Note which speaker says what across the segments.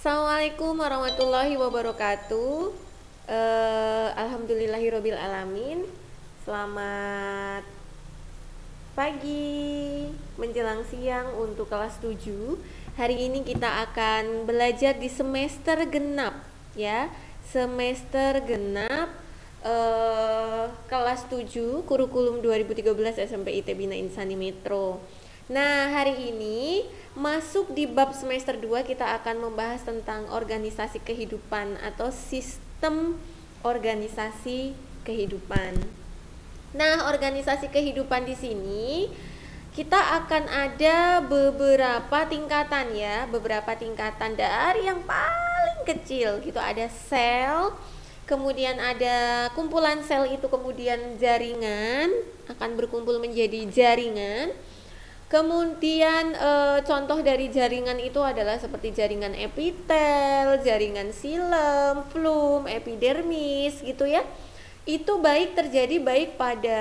Speaker 1: Assalamualaikum warahmatullahi wabarakatuh. Alhamdulillahirobbil alamin. Selamat pagi menjelang siang untuk kelas 7. Hari ini kita akan belajar di semester genap ya. Semester genap kelas 7 kurikulum 2013 SMP IT Bina Insani Metro. Nah, hari ini masuk di bab semester 2 kita akan membahas tentang organisasi kehidupan atau sistem organisasi kehidupan. Nah, organisasi kehidupan di sini kita akan ada beberapa tingkatan ya, beberapa tingkatan dari yang paling kecil gitu, ada sel, kemudian ada kumpulan sel itu, kemudian jaringan akan berkumpul menjadi jaringan. Kemudian contoh dari jaringan itu adalah seperti jaringan epitel, jaringan xilem, flum, epidermis gitu ya. Itu terjadi baik pada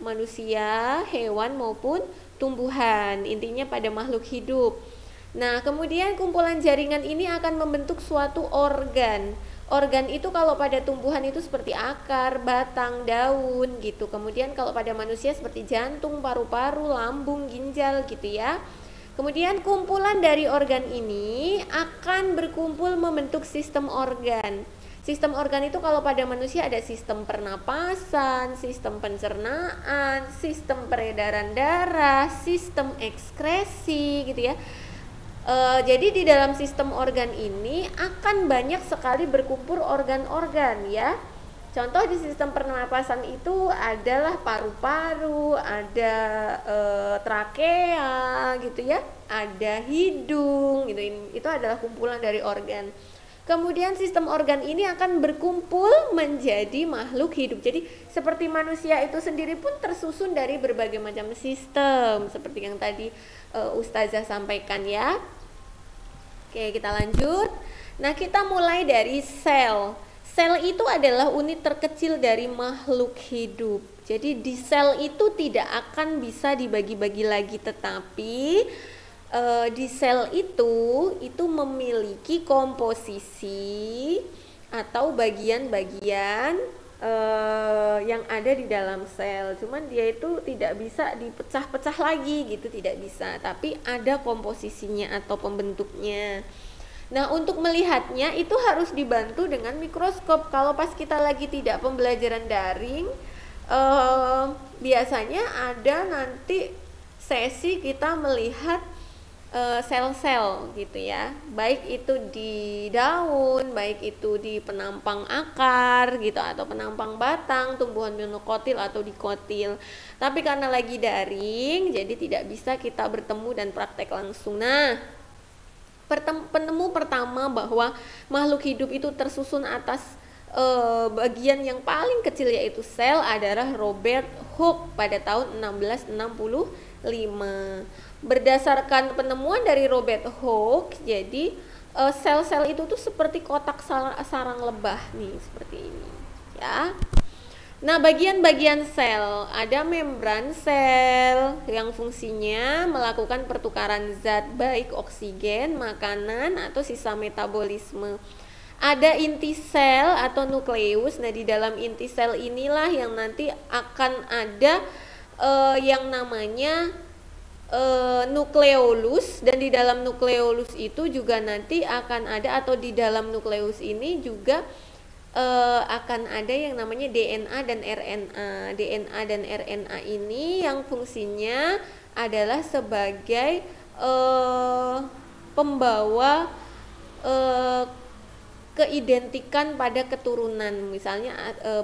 Speaker 1: manusia, hewan maupun tumbuhan, intinya pada makhluk hidup. Nah, kemudian kumpulan jaringan ini akan membentuk suatu organ. Organ itu kalau pada tumbuhan itu seperti akar, batang, daun gitu. Kemudian kalau pada manusia seperti jantung, paru-paru, lambung, ginjal gitu ya. Kemudian kumpulan dari organ ini akan berkumpul membentuk sistem organ. Sistem organ itu kalau pada manusia ada sistem pernapasan, sistem pencernaan, sistem peredaran darah, sistem ekskresi gitu ya. Jadi di dalam sistem organ ini akan banyak sekali berkumpul organ-organ ya. Contoh di sistem pernapasan itu adalah paru-paru, ada trakea gitu ya, ada hidung gitu. Itu adalah kumpulan dari organ. Kemudian sistem organ ini akan berkumpul menjadi makhluk hidup. Jadi seperti manusia itu sendiri pun tersusun dari berbagai macam sistem, seperti yang tadi Ustazah sampaikan ya. Oke, kita lanjut. Nah, kita mulai dari sel. Sel itu adalah unit terkecil dari makhluk hidup. Jadi di sel itu tidak akan bisa dibagi-bagi lagi, tetapi di sel itu memiliki komposisi atau bagian-bagian yang ada di dalam sel. Cuman dia itu tidak bisa dipecah-pecah lagi gitu, tidak bisa. Tapi ada komposisinya atau pembentuknya. Nah, untuk melihatnya itu harus dibantu dengan mikroskop. Kalau pas kita lagi tidak pembelajaran daring, biasanya ada nanti sesi kita melihat sel-sel gitu ya, baik itu di daun, baik itu di penampang akar gitu, atau penampang batang, tumbuhan monokotil atau dikotil. Tapi karena lagi daring, jadi tidak bisa kita bertemu dan praktek langsung. Nah, penemu pertama bahwa makhluk hidup itu tersusun atas bagian yang paling kecil yaitu sel adalah Robert Hooke pada tahun 1665. Berdasarkan penemuan dari Robert Hooke, jadi sel-sel itu tuh seperti kotak sarang lebah nih, seperti ini ya. Nah, bagian-bagian sel, ada membran sel yang fungsinya melakukan pertukaran zat baik oksigen, makanan atau sisa metabolisme. Ada inti sel atau nukleus. Nah, di dalam inti sel inilah yang nanti akan ada yang namanya nukleolus, dan di dalam nukleolus itu juga nanti akan ada, atau di dalam nukleus ini juga akan ada yang namanya DNA dan RNA. DNA dan RNA ini yang fungsinya adalah sebagai pembawa keidentikan pada keturunan. Misalnya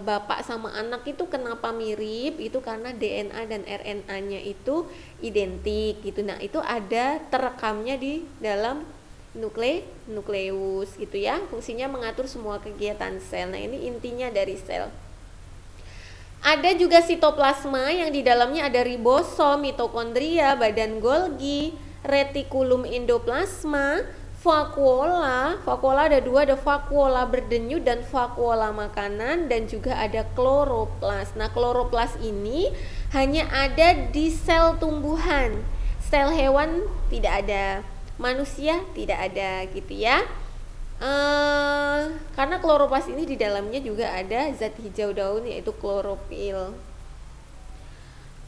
Speaker 1: bapak sama anak itu kenapa mirip, itu karena DNA dan RNA-nya itu identik gitu. Nah, itu ada terekamnya di dalam nukleus gitu ya. Fungsinya mengatur semua kegiatan sel. Nah, ini intinya dari sel. Ada juga sitoplasma yang di dalamnya ada ribosom, mitokondria, badan Golgi, retikulum endoplasma, vakuola ada dua, ada vakuola berdenyut dan vakuola makanan, dan juga ada kloroplas. Nah, kloroplas ini hanya ada di sel tumbuhan, sel hewan tidak ada, manusia tidak ada gitu ya. Karena kloroplas ini di dalamnya juga ada zat hijau daun yaitu klorofil.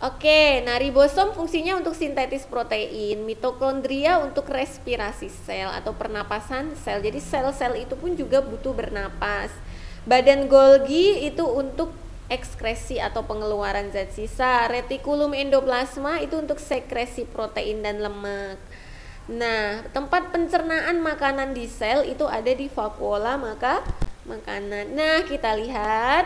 Speaker 1: Oke, nah ribosom fungsinya untuk sintetis protein, mitokondria untuk respirasi sel atau pernapasan sel. Jadi sel-sel itu pun juga butuh bernapas. Badan Golgi itu untuk ekskresi atau pengeluaran zat sisa. Retikulum endoplasma itu untuk sekresi protein dan lemak. Nah, tempat pencernaan makanan di sel itu ada di vakuola makanan. Nah, kita lihat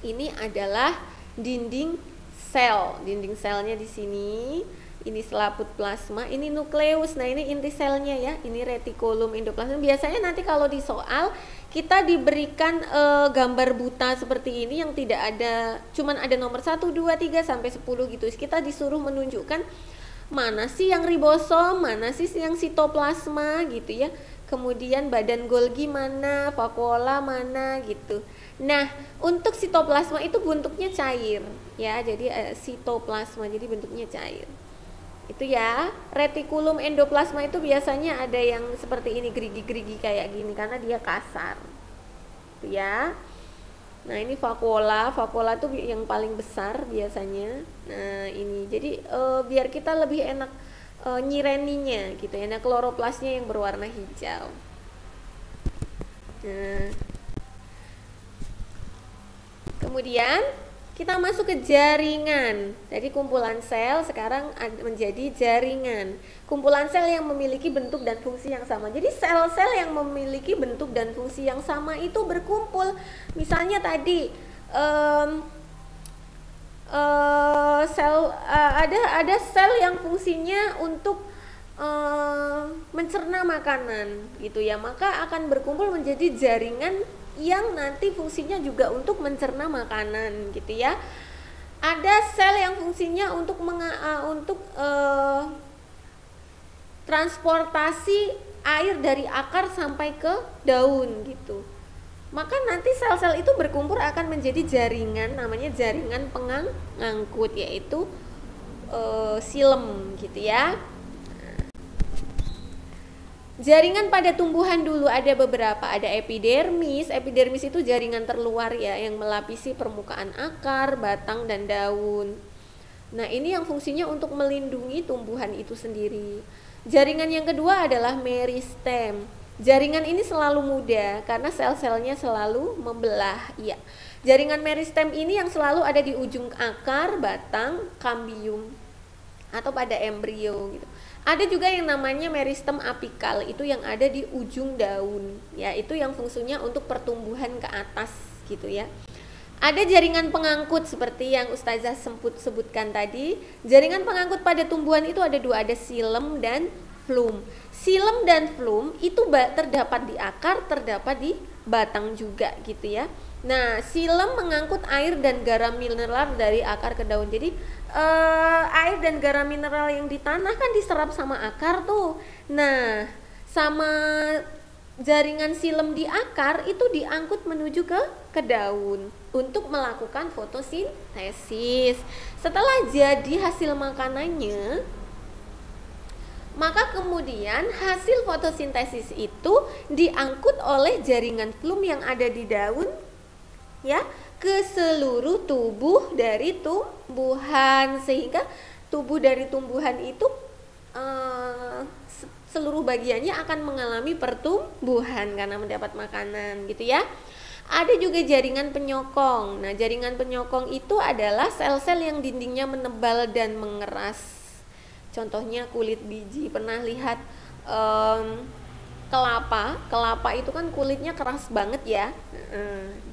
Speaker 1: ini adalah dinding sel. Dinding selnya di sini. Ini selaput plasma, ini nukleus. Nah, ini inti selnya ya. Ini retikulum endoplasma. Biasanya nanti kalau di soal kita diberikan gambar buta seperti ini yang tidak ada, cuman ada nomor 1, 2, 3 sampai 10 gitu. Kita disuruh menunjukkan mana sih yang ribosom, mana sih yang sitoplasma gitu ya. Kemudian badan Golgi mana, vakuola mana gitu. Nah, untuk sitoplasma itu bentuknya cair ya. Jadi sitoplasma jadi bentuknya cair. Itu ya. Retikulum endoplasma itu biasanya ada yang seperti ini, gerigi-gerigi kayak gini karena dia kasar. Itu ya. Nah, ini vakuola itu yang paling besar biasanya. Nah, ini jadi biar kita lebih enak nyireninya gitu ya. Nah, kloroplasnya yang berwarna hijau. Nah, kemudian kita masuk ke jaringan. Jadi kumpulan sel sekarang menjadi jaringan. Kumpulan sel yang memiliki bentuk dan fungsi yang sama. Jadi sel-sel yang memiliki bentuk dan fungsi yang sama itu berkumpul. Misalnya tadi ada sel yang fungsinya untuk mencerna makanan gitu ya. Maka akan berkumpul menjadi jaringan yang nanti fungsinya juga untuk mencerna makanan gitu ya. Ada sel yang fungsinya untuk transportasi air dari akar sampai ke daun gitu. Maka nanti sel-sel itu berkumpul akan menjadi jaringan, namanya jaringan pengangkut, yaitu silem gitu ya. Jaringan pada tumbuhan dulu ada beberapa, ada epidermis. Epidermis itu jaringan terluar ya yang melapisi permukaan akar, batang dan daun. Nah, ini yang fungsinya untuk melindungi tumbuhan itu sendiri. Jaringan yang kedua adalah meristem. Jaringan ini selalu muda karena sel-selnya selalu membelah. Ya. Jaringan meristem ini yang selalu ada di ujung akar, batang, kambium atau pada embrio gitu. Ada juga yang namanya meristem apikal, itu yang ada di ujung daun. Ya, itu yang fungsinya untuk pertumbuhan ke atas gitu ya. Ada jaringan pengangkut seperti yang Ustazah sebutkan tadi. Jaringan pengangkut pada tumbuhan itu ada dua, ada silem dan flum. Silem dan flum itu terdapat di akar, terdapat di batang juga gitu ya. Nah, silem mengangkut air dan garam mineral dari akar ke daun. Jadi air dan garam mineral yang di tanah kan diserap sama akar tuh. Nah, sama jaringan silem di akar itu diangkut menuju ke daun untuk melakukan fotosintesis. Setelah jadi hasil makanannya, maka kemudian hasil fotosintesis itu diangkut oleh jaringan flum yang ada di daun ya ke seluruh tubuh dari tumbuhan, sehingga tubuh dari tumbuhan itu seluruh bagiannya akan mengalami pertumbuhan karena mendapat makanan gitu ya. Ada juga jaringan penyokong. Nah, jaringan penyokong itu adalah sel-sel yang dindingnya menebal dan mengeras. Contohnya kulit biji. Pernah lihat kelapa itu kan kulitnya keras banget ya,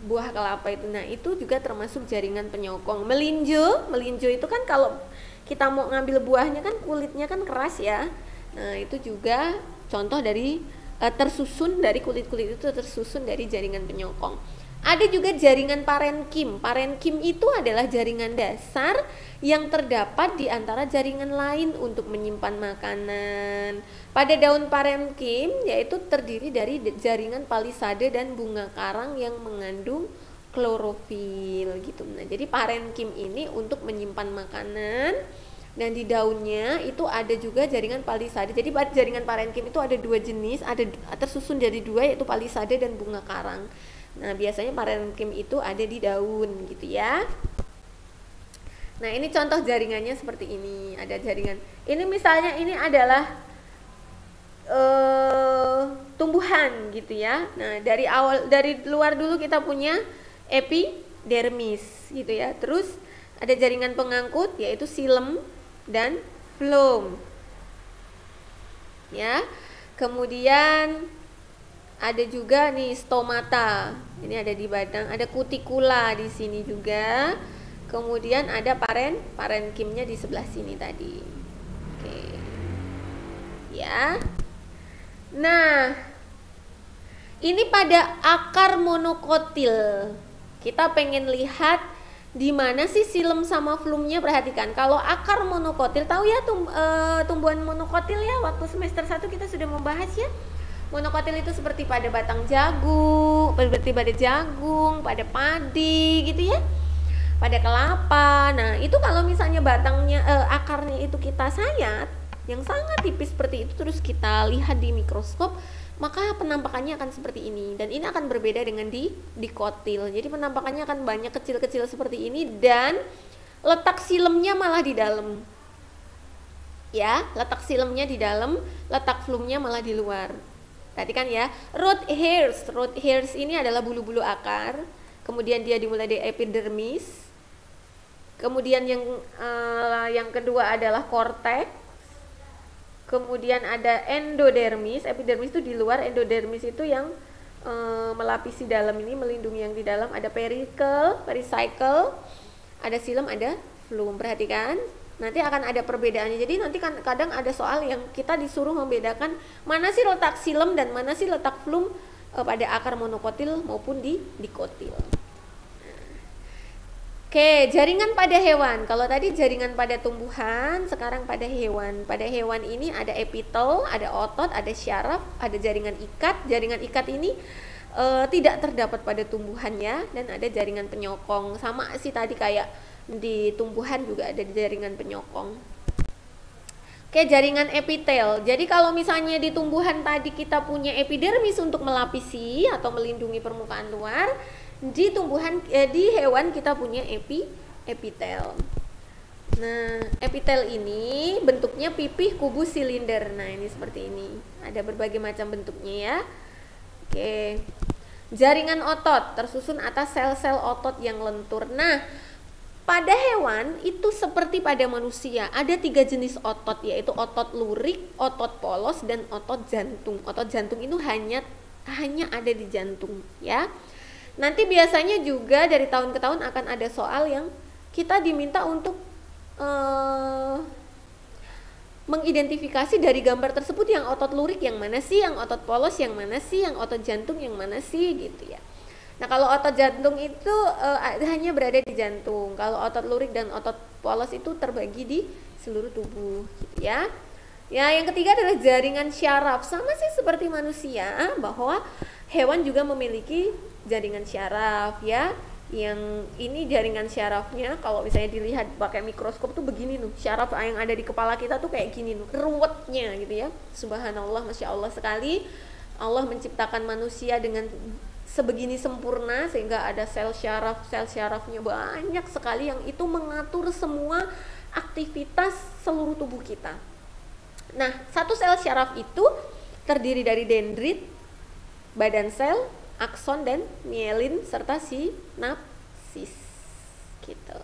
Speaker 1: buah kelapa itu. Nah, itu juga termasuk jaringan penyokong. Melinjo itu kan kalau kita mau ngambil buahnya kan kulitnya kan keras ya. Nah, itu juga contoh dari tersusun dari kulit-kulit itu tersusun dari jaringan penyokong. Ada juga jaringan parenkim. Parenkim itu adalah jaringan dasar yang terdapat di antara jaringan lain untuk menyimpan makanan. Pada daun parenkim yaitu terdiri dari jaringan palisade dan bunga karang yang mengandung klorofil gitu. Nah, jadi parenkim ini untuk menyimpan makanan, Dan di daunnya itu ada juga jaringan palisade. Jadi jaringan parenkim itu ada dua jenis, ada tersusun dari dua, yaitu palisade dan bunga karang. Nah, biasanya parenkim itu ada di daun gitu ya. Nah, ini contoh jaringannya seperti ini. Ada jaringan. Ini misalnya ini adalah tumbuhan gitu ya. Nah, dari luar dulu kita punya epidermis gitu ya. Terus ada jaringan pengangkut yaitu xilem dan floem. Ya. Kemudian ada juga nih stomata. Ini ada di badan, ada kutikula di sini juga. Kemudian ada parenkimnya di sebelah sini tadi. Oke. Ya. Nah, ini pada akar monokotil. Kita pengen lihat di mana sih xilem sama floemnya. Perhatikan, kalau akar monokotil, tahu ya tumbuhan monokotil ya, waktu semester 1 kita sudah membahas ya. Monokotil itu seperti pada batang jagung, seperti pada jagung, pada padi gitu ya, pada kelapa. Nah, itu kalau misalnya batangnya akarnya itu kita sayat yang sangat tipis seperti itu, terus kita lihat di mikroskop, maka penampakannya akan seperti ini. Dan ini akan berbeda dengan di kotil. Jadi penampakannya akan banyak kecil-kecil seperti ini, dan letak xilemnya malah di dalam. Ya, letak xilemnya di dalam, letak floemnya malah di luar. Tadi kan ya, root hairs. Root hairs ini adalah bulu-bulu akar. Kemudian dia dimulai dari epidermis. Kemudian yang kedua adalah cortex. Kemudian ada endodermis. Epidermis itu di luar, endodermis itu yang melapisi dalam ini, melindungi yang di dalam. Ada pericycle, ada xilem, ada floem. Perhatikan, nanti akan ada perbedaannya. Jadi nanti kan kadang ada soal yang kita disuruh membedakan mana sih letak xilem dan mana sih letak floem pada akar monokotil maupun di kotil. Oke, jaringan pada hewan. Kalau tadi jaringan pada tumbuhan, sekarang pada hewan. Pada hewan ini ada epitel, ada otot, ada syaraf, ada jaringan ikat. Jaringan ikat ini tidak terdapat pada tumbuhan ya, dan ada jaringan penyokong. Sama sih tadi kayak di tumbuhan juga ada jaringan penyokong. Oke, jaringan epitel. Jadi kalau misalnya di tumbuhan tadi kita punya epidermis untuk melapisi atau melindungi permukaan luar, di tumbuhan di hewan kita punya epitel. Nah, epitel ini bentuknya pipih kubus silinder. Nah, ini seperti ini. Ada berbagai macam bentuknya ya. Oke. Jaringan otot tersusun atas sel-sel otot yang lentur. Nah, pada hewan itu seperti pada manusia, ada 3 jenis otot, yaitu otot lurik, otot polos, dan otot jantung. Otot jantung itu hanya ada di jantung ya. Nanti biasanya juga dari tahun ke tahun akan ada soal yang kita diminta untuk mengidentifikasi dari gambar tersebut yang otot lurik yang mana sih, yang otot polos yang mana sih, yang otot jantung yang mana sih gitu ya. Nah, kalau otot jantung itu hanya berada di jantung. Kalau otot lurik dan otot polos itu terbagi di seluruh tubuh gitu ya. Ya, yang ketiga adalah jaringan syaraf. Sama sih seperti manusia, bahwa hewan juga memiliki jaringan syaraf ya. Yang ini jaringan syarafnya kalau misalnya dilihat pakai mikroskop tuh begini tuh. Syaraf yang ada di kepala kita tuh kayak gini tuh, ruwetnya gitu ya. Subhanallah, Masya Allah sekali. Allah menciptakan manusia dengan sebegini sempurna sehingga ada sel syarafnya banyak sekali yang itu mengatur semua aktivitas seluruh tubuh kita. Nah, satu sel syaraf itu terdiri dari dendrit, badan sel, akson dan mielin serta sinapsis gitu.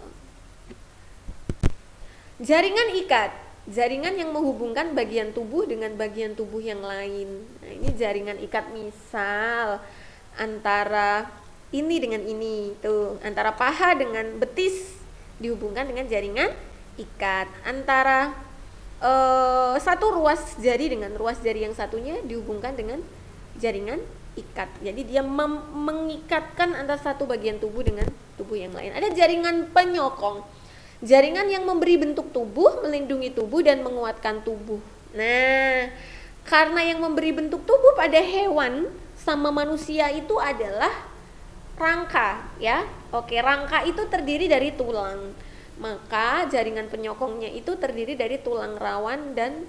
Speaker 1: Jaringan ikat, jaringan yang menghubungkan bagian tubuh dengan bagian tubuh yang lain. Nah, ini jaringan ikat, misal antara ini dengan ini tuh, antara paha dengan betis dihubungkan dengan jaringan ikat, antara satu ruas jari dengan ruas jari yang satunya dihubungkan dengan jaringan ikat. Jadi dia mengikatkan antara satu bagian tubuh dengan tubuh yang lain. Ada jaringan penyokong, jaringan yang memberi bentuk tubuh, melindungi tubuh dan menguatkan tubuh. Nah, karena yang memberi bentuk tubuh pada hewan sama manusia itu adalah rangka ya. Oke, rangka itu terdiri dari tulang. Maka jaringan penyokongnya itu terdiri dari tulang rawan dan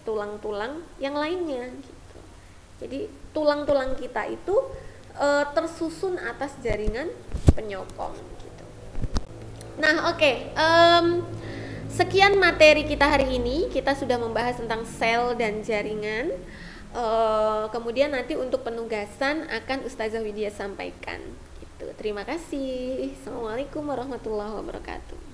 Speaker 1: tulang-tulang yang lainnya gitu. Jadi tulang-tulang kita itu tersusun atas jaringan penyokong gitu. Nah, oke. Sekian materi kita hari ini. Kita sudah membahas tentang sel dan jaringan. Kemudian nanti untuk penugasan akan Ustazah Widya sampaikan gitu. Terima kasih. Assalamualaikum warahmatullahi wabarakatuh.